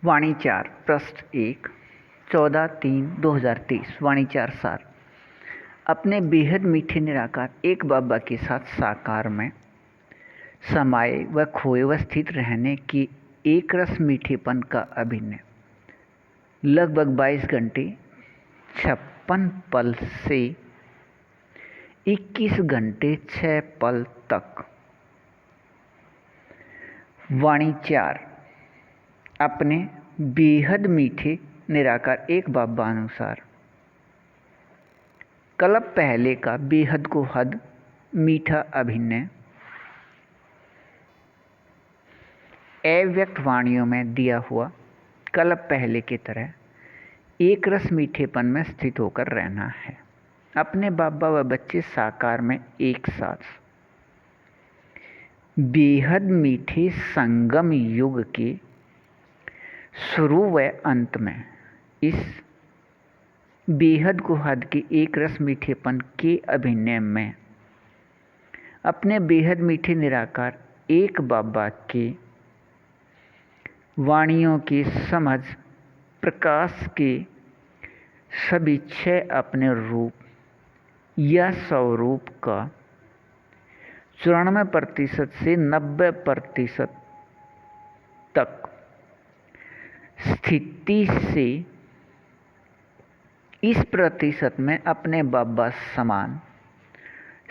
वाणी 4 पृष्ठ 1 14/3/2023 वाणी 4 सार अपने बेहद मीठे निराकार एक बाबा के साथ साकार में समाये व खोए व स्थित रहने की एक रस मीठेपन का अभिनय लगभग 22 घंटे 56 पल से 21 घंटे 6 पल तक। वाणी 4 अपने बेहद मीठे निराकार एक बाबा अनुसार कल्प पहले का बेहद को हद मीठा अभिनय अव्यक्त वाणियों में दिया हुआ कल्प पहले की तरह एक रस मीठेपन में स्थित होकर रहना है। अपने बाबा व बच्चे साकार में एक साथ बेहद मीठे संगम युग के शुरू व अंत में इस बेहद को हद के एक रस मीठेपन के अभिनय में अपने बेहद मीठे निराकार एक बाबा के वाणियों की समझ प्रकाश के सभी 6 अपने रूप या स्वरूप का 94% से 90% तक स्थिति से इस प्रतिशत में अपने बाबा समान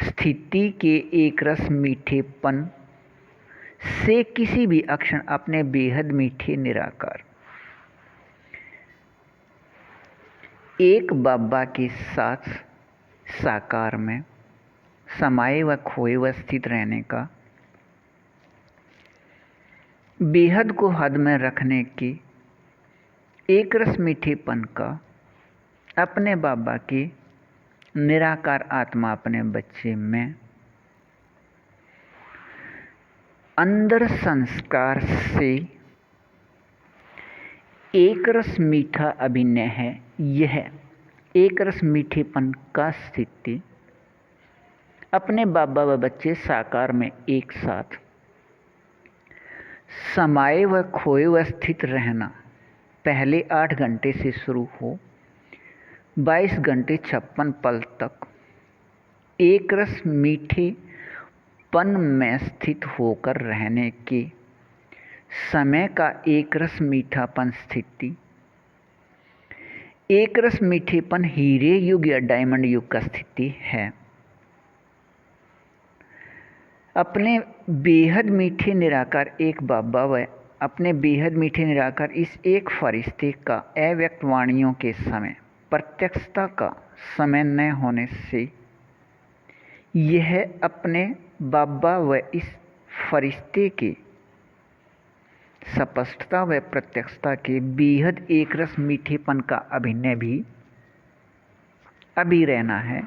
स्थिति के एक रस मीठेपन से किसी भी अक्षण अपने बेहद मीठे निराकार एक बाबा के साथ साकार में समाये व खोए व स्थित रहने का बेहद को हद में रखने की एक रस मीठेपन का अपने बाबा की निराकार आत्मा अपने बच्चे में अंदर संस्कार से एक रस मीठा अभिनय है। यह एक रस मीठेपन का स्थिति अपने बाबा व बच्चे साकार में एक साथ समाये व खोए व स्थित रहना पहले 8 घंटे से शुरू हो 22 घंटे 56 पल तक एक रस मीठेपन में स्थित होकर रहने के समय का एक रस मीठापन स्थिति एक रस मीठेपन हीरे युग या डायमंड युग का स्थिति है। अपने बेहद मीठे निराकार एक बाबा व अपने बेहद मीठे निराकार इस एक फरिश्ते का अव्यक्त वाणियों के समय प्रत्यक्षता का समय न होने से यह अपने बाबा व इस फरिश्ते के स्पष्टता व प्रत्यक्षता के बेहद एक रस मीठेपन का अभिनय भी अभी रहना है।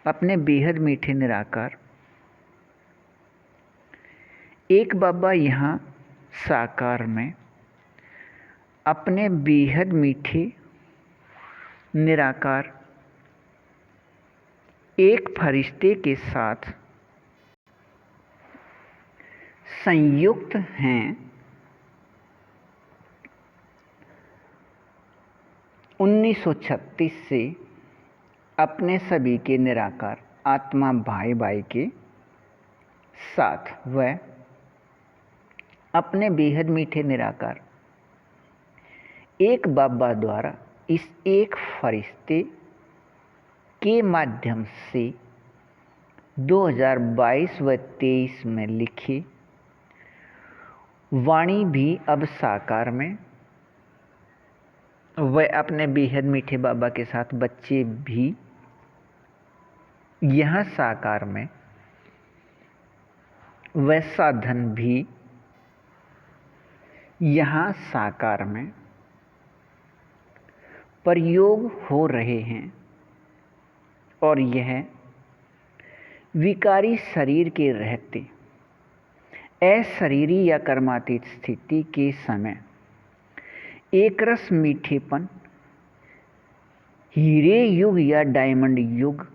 अपने बेहद मीठे निराकार एक बाबा यहाँ साकार में अपने बेहद मीठे निराकार एक फरिश्ते के साथ संयुक्त हैं। 1936 से अपने सभी के निराकार आत्मा भाई भाई के साथ व अपने बेहद मीठे निराकार एक बाबा द्वारा इस एक फरिश्ते के माध्यम से 2022 व 23 में लिखी वाणी भी अब साकार में व अपने बेहद मीठे बाबा के साथ बच्चे भी यहाँ साकार में व साधन भी यहाँ साकार में प्रयोग हो रहे हैं और यह विकारी शरीर के रहते अशरीरी या कर्मातीत स्थिति के समय एक रस मीठेपन हीरे युग या डायमंड युग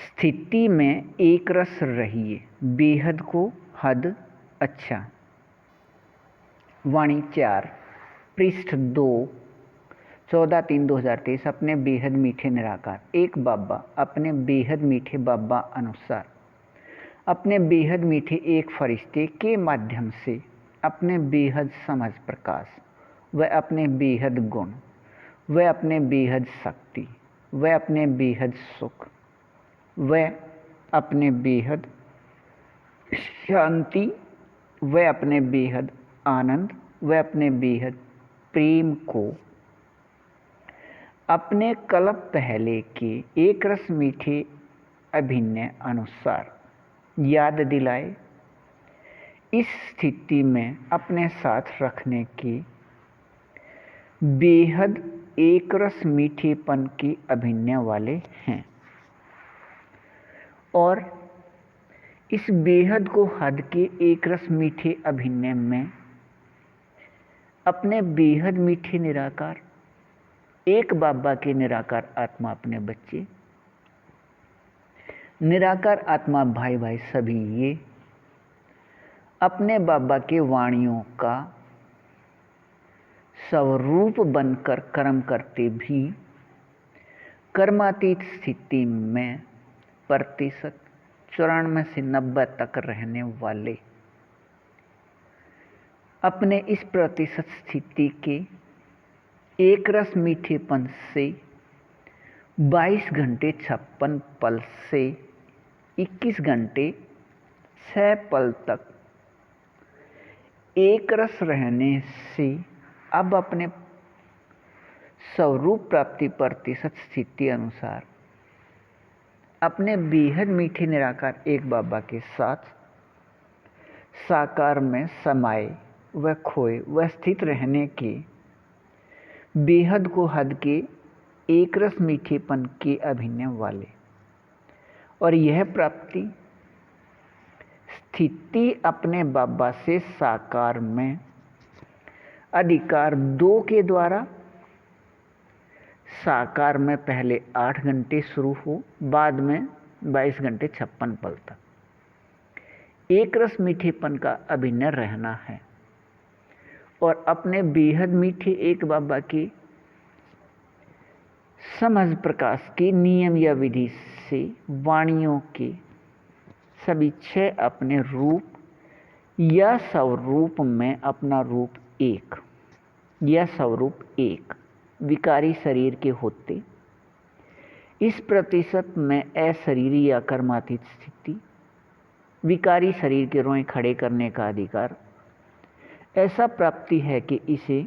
स्थिति में एक रस रहिए बेहद को हद अच्छा वाणी 4 पृष्ठ 2 14/3/2023। अपने बेहद मीठे निराकार। एक बाबा अपने बेहद मीठे बाबा अनुसार अपने बेहद मीठे एक फरिश्ते के माध्यम से अपने बेहद समझ प्रकाश व अपने बेहद गुण व अपने बेहद शक्ति व अपने बेहद सुख व अपने बेहद शांति व अपने बेहद आनंद व अपने बेहद प्रेम को अपने कल्प पहले के एक रस मीठे अभिनय अनुसार याद दिलाए। इस स्थिति में अपने साथ रखने के बेहद एक रस मीठेपन के अभिनय वाले हैं और इस बेहद को हद के एक रस मीठे अभिनय में अपने बेहद मीठे निराकार एक बाबा के निराकार आत्मा अपने बच्चे, निराकार आत्मा भाई भाई सभी ये अपने बाबा के वाणियों का स्वरूप बनकर कर्म करते भी कर्मातीत स्थिति में प्रतिशत 94 से 90 तक रहने वाले अपने इस प्रतिशत स्थिति के एक रस मीठेपन से 22 घंटे 56 पल से 21 घंटे 6 पल तक एक रस रहने से अब अपने स्वरूप प्राप्ति प्रतिशत स्थिति अनुसार अपने बेहद मीठे निराकार एक बाबा के साथ साकार में समाये व खोए व स्थित रहने के बेहद को हद के एक रस मीठेपन के अभिनय वाले और यह प्राप्ति स्थिति अपने बाबा से साकार में अधिकार 2 के द्वारा साकार में पहले 8 घंटे शुरू हो, बाद में 22 घंटे 56 पल तक एक रस मीठेपन का अभिनय रहना है और अपने बेहद मीठे एक बाबा की समझ प्रकाश के नियम या विधि से वाणियों के सभी 6 अपने रूप या स्वरूप में अपना रूप एक या स्वरूप एक विकारी शरीर के होते इस प्रतिशत में अशरीरी या कर्मातीत स्थिति विकारी शरीर के रोए खड़े करने का अधिकार ऐसा प्राप्ति है कि इसे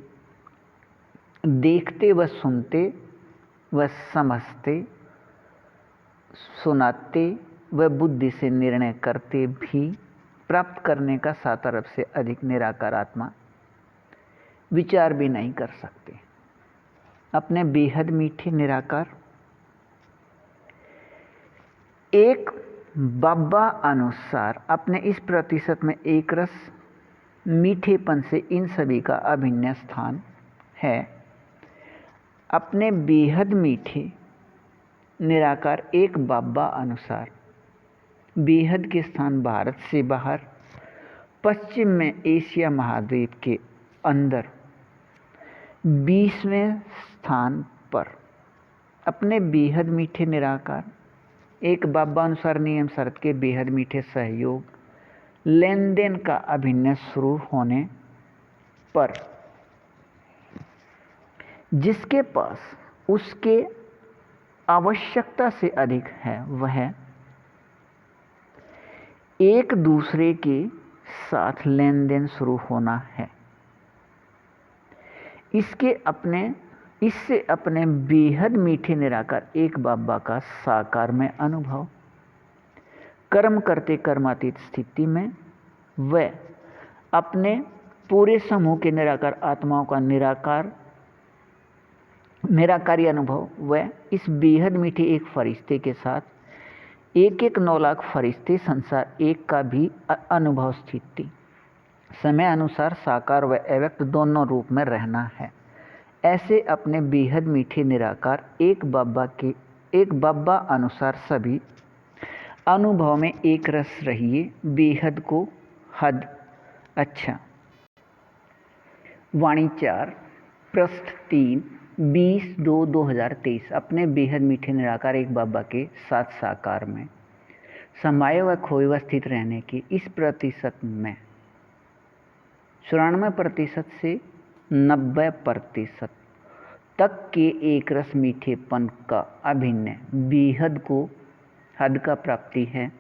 देखते व सुनते व समझते सुनाते व बुद्धि से निर्णय करते भी प्राप्त करने का 7 अरब से अधिक निराकार आत्मा विचार भी नहीं कर सकते। अपने बेहद मीठे निराकार एक बाबा अनुसार अपने इस प्रतिशत में एक रस मीठेपन से इन सभी का अभिन्न स्थान है। अपने बेहद मीठे निराकार एक बाबा अनुसार बेहद के स्थान भारत से बाहर पश्चिम में एशिया महाद्वीप के अंदर 20वें स्थान पर अपने बेहद मीठे निराकार एक बाबा अनुसार नियम शर्त के बेहद मीठे सहयोग लेन देन का अभिनय शुरू होने पर जिसके पास उसके आवश्यकता से अधिक है वह एक दूसरे के साथ लेन देन शुरू होना है। इससे अपने बेहद मीठे निराकार एक बाबा का साकार में अनुभव कर्म करते कर्मातीत स्थिति में व अपने पूरे समूह के निराकार आत्माओं का निराकारी अनुभव व इस बेहद मीठे एक फरिश्ते के साथ 1-1 9 लाख फरिश्ते संसार एक का भी अनुभव स्थिति समय अनुसार साकार व अव्यक्त दोनों रूप में रहना है। ऐसे अपने बेहद मीठे निराकार एक बाबा अनुसार सभी अनुभव में एक रस रहिए। बेहद को हद अच्छा वाणी 4 पृष्ठ 3 20/2/2023 अपने बेहद मीठे निराकार एक बाबा के साथ साकार में समाये व खोए व स्थित रहने के इस प्रतिशत में 94% से 90% तक के एक रस मीठेपन का अभिनय बेहद को हद का प्राप्ति है।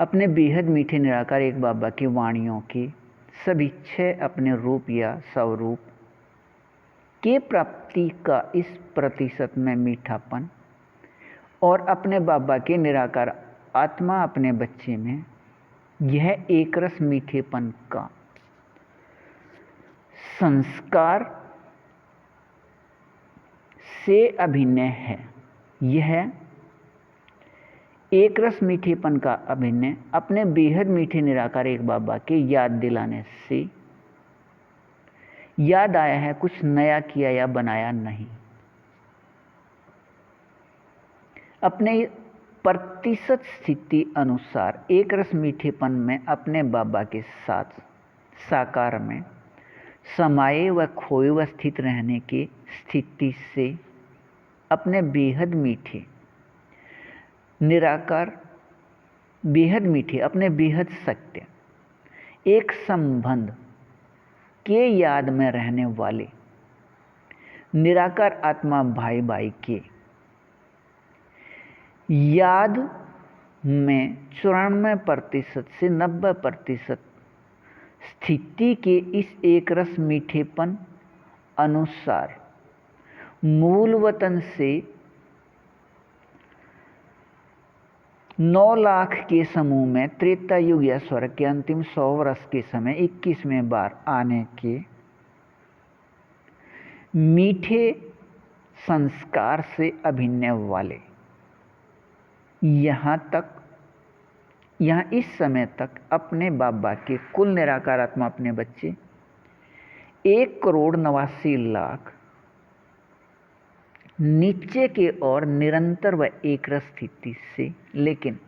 अपने बेहद मीठे निराकार एक बाबा की वाणियों के सभी 6 अपने रूप या स्वरूप के प्राप्ति का इस प्रतिशत में मीठापन और अपने बाबा के निराकार आत्मा अपने बच्चे में यह एक रस मीठेपन का संस्कार से अभिनय है। यह एक रस मीठेपन का अभिनय अपने बेहद मीठे निराकार एक बाबा के याद दिलाने से याद आया है, कुछ नया किया या बनाया नहीं। अपने प्रतिशत स्थिति अनुसार एक रस मीठेपन में अपने बाबा के साथ साकार में समाये व खोए व स्थित रहने की स्थिति से अपने बेहद मीठे निराकार बेहद मीठे अपने बेहद सत्य एक संबंध के याद में रहने वाले निराकार आत्मा भाई भाई के याद में 94% से 90% स्थिति के इस एक रस मीठेपन अनुसार मूल वतन से 9 लाख के समूह में त्रेता युग या स्वर्ग के अंतिम 100 वर्ष के समय 21वें बार आने के मीठे संस्कार से अभिनय वाले यहाँ इस समय तक अपने बाबा के कुल निराकार आत्मा अपने बच्चे 1,89,00,000 नीचे के और निरंतर व एक रस स्थिति से, लेकिन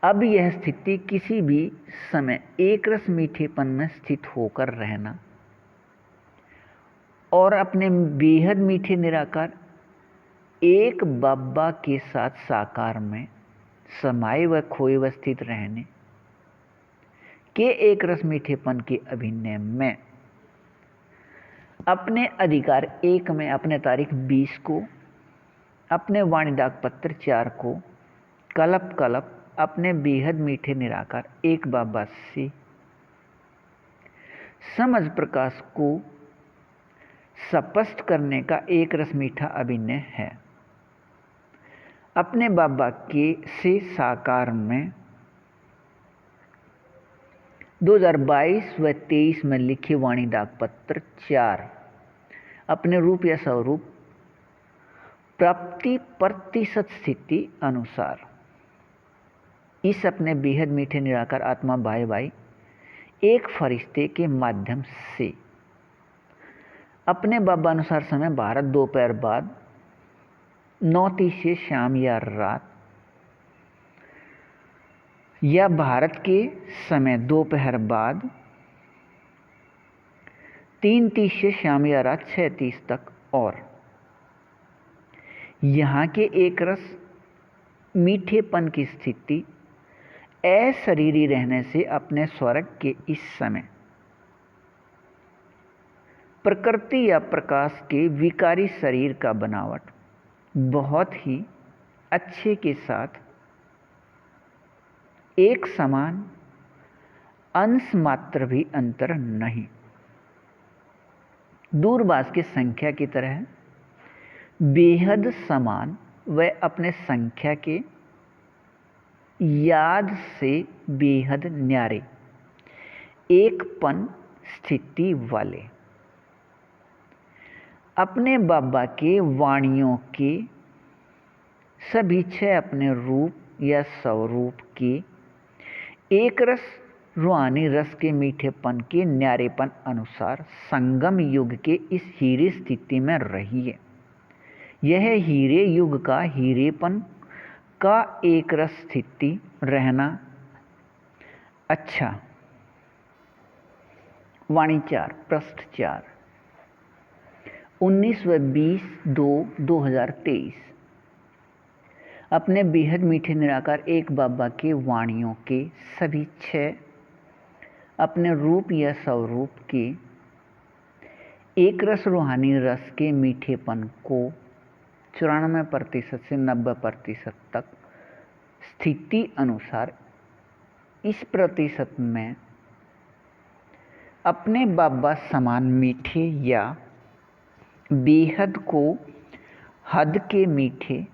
अब यह स्थिति किसी भी समय एक रस मीठेपन में स्थित होकर रहना और अपने बेहद मीठे निराकार एक बाबा के साथ साकार में समाये व खोए व स्थित रहने के एक रस मीठेपन के अभिनय में अपने अधिकार 1 में अपने तारीख 20 को अपने वाणी डाक पत्र 4 को कलप कलप अपने बेहद मीठे निराकार एक बाबा से समझ प्रकाश को स्पष्ट करने का एक रस मीठा अभिनय है। अपने बाबा के से साकार में 2022 व 23 में लिखे वाणी डाक पत्र 4 अपने रूप या स्वरूप प्राप्ति प्रतिशत स्थिति अनुसार इस अपने बेहद मीठे निराकार आत्मा भाई भाई एक फरिश्ते के माध्यम से अपने बाबा अनुसार समय भारत दोपहर बाद 9:30 से शाम या रात या भारत के समय दोपहर बाद 3:30 से शाम या रात 6:30 तक और यहाँ के एक रस मीठेपन की स्थिति अशरीरी रहने से अपने स्वर्ग के इस समय प्रकृति या प्रकाश के विकारी शरीर का बनावट बहुत ही अच्छे के साथ एक समान अंश मात्र भी अंतर नहीं, दूरभाष की संख्या की तरह बेहद समान व अपने संख्या के याद से बेहद न्यारे एकपन स्थिति वाले अपने बाबा के वाणियों के सभी 6 अपने रूप या स्वरूप के एक रस रूहानी रस के मीठेपन के न्यारेपन अनुसार संगम युग के इस हीरे स्थिति में रहिए। यह हीरे युग का हीरेपन का एक रस स्थिति रहना अच्छा वाणी 4 पृष्ठ 4 19 व 20/2/2023। अपने बेहद मीठे निराकार एक बाबा के वाणियों के सभी 6 अपने रूप या स्वरूप के एक रस रूहानी रस के मीठेपन को 94% से 90% तक स्थिति अनुसार इस प्रतिशत में अपने बाबा समान मीठे या बेहद को हद के मीठे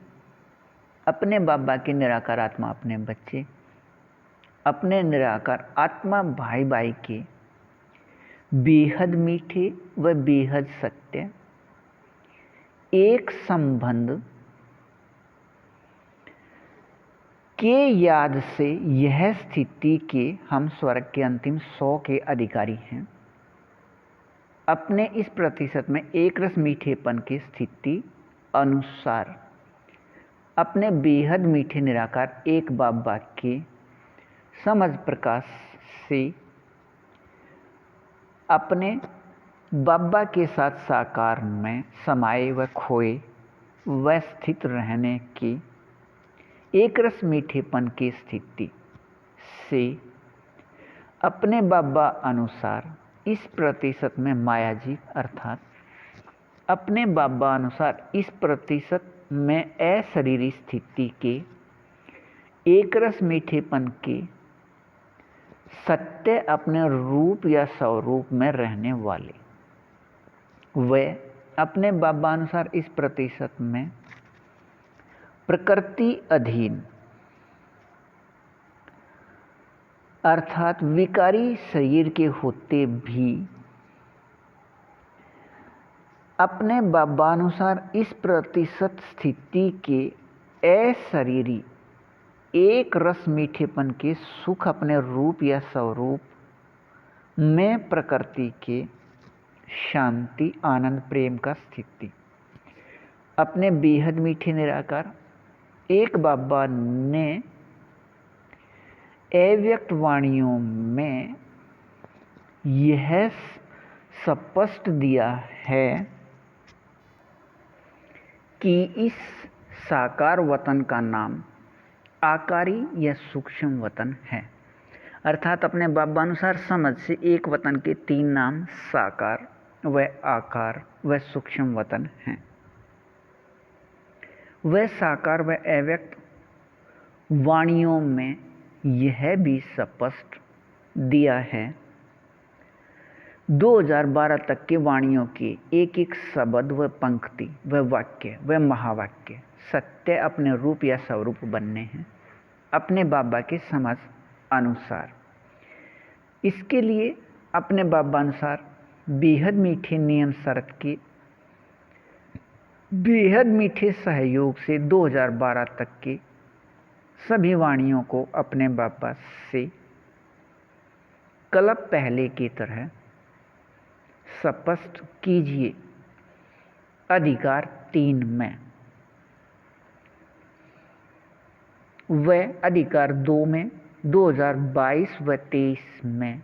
अपने बाबा के निराकार आत्मा अपने बच्चे अपने निराकार आत्मा भाई भाई के बेहद मीठे व बेहद सत्य एक संबंध के याद से यह स्थिति के हम स्वर्ग के अंतिम 100 के अधिकारी हैं। अपने इस प्रतिशत में एक रस मीठेपन की स्थिति अनुसार अपने बेहद मीठे निराकार एक बाबा के समझ प्रकाश से अपने बाबा के साथ साकार में समाये व खोए व स्थित रहने की एक रस मीठेपन की स्थिति से अपने बाबा अनुसार इस प्रतिशत में मायाजी अर्थात अपने बाबा अनुसार इस प्रतिशत में अशरीरी स्थिति के एक रस मीठेपन के सत्य अपने रूप या स्वरूप में रहने वाले वे अपने बाबा अनुसार इस प्रतिशत में प्रकृति अधीन अर्थात विकारी शरीर के होते भी अपने बाबानुसार इस प्रतिशत स्थिति के अशरीरी एक रस मीठेपन के सुख अपने रूप या स्वरूप में प्रकृति के शांति आनंद प्रेम का स्थिति अपने बेहद मीठे निराकार एक बाबा ने अव्यक्त वाणियों में यह स्पष्ट दिया है कि इस साकार वतन का नाम आकारी या सूक्ष्म वतन है। अर्थात अपने बाबा अनुसार समझ से एक वतन के 3 नाम साकार व आकार व सूक्ष्म वतन हैं। वह साकार व अव्यक्त वाणियों में यह भी स्पष्ट दिया है 2012 तक के वाणियों के एक एक शब्द व पंक्ति व वाक्य व महावाक्य सत्य अपने रूप या स्वरूप बनने हैं अपने बाबा के समझ अनुसार। इसके लिए अपने बाबा अनुसार बेहद मीठे नियम शर्त के बेहद मीठे सहयोग से 2012 तक के सभी वाणियों को अपने बाबा से कल पहले की तरह स्पष्ट कीजिए। अधिकार 3 में व अधिकार 2 में 2022 व 23 में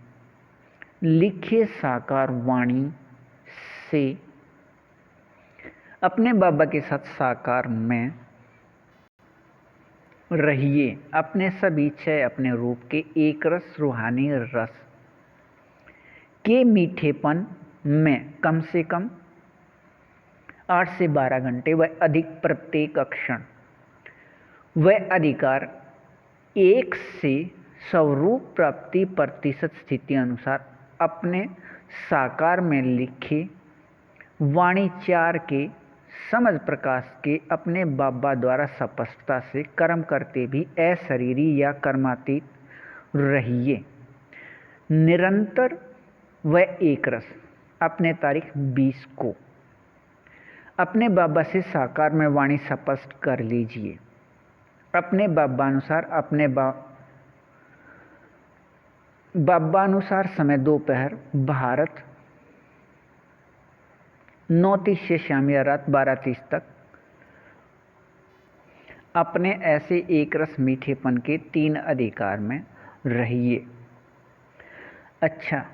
लिखे साकार वाणी से अपने बाबा के साथ साकार में रहिए। अपने सभी 6 अपने रूप के एक रस रूहानी रस के मीठेपन में कम से कम 8 से 12 घंटे व अधिक प्रत्येक क्षण व अधिकार 1 से स्वरूप प्राप्ति प्रतिशत स्थिति अनुसार अपने साकार में लिखे वाणी 4 के समझ प्रकाश के अपने बाबा द्वारा स्पष्टता से कर्म करते भी अशरीरी या कर्मातीत रहिए। निरंतर व एक रस अपने तारीख 20 को अपने बाबा से साकार में वाणी स्पष्ट कर लीजिए। अपने बाबा अनुसार अपने बाबा अनुसार समय दोपहर भारत 9:30 से शाम या रात 12:30 तक अपने ऐसे एक रस मीठेपन के 3 अधिकार में रहिए। अच्छा,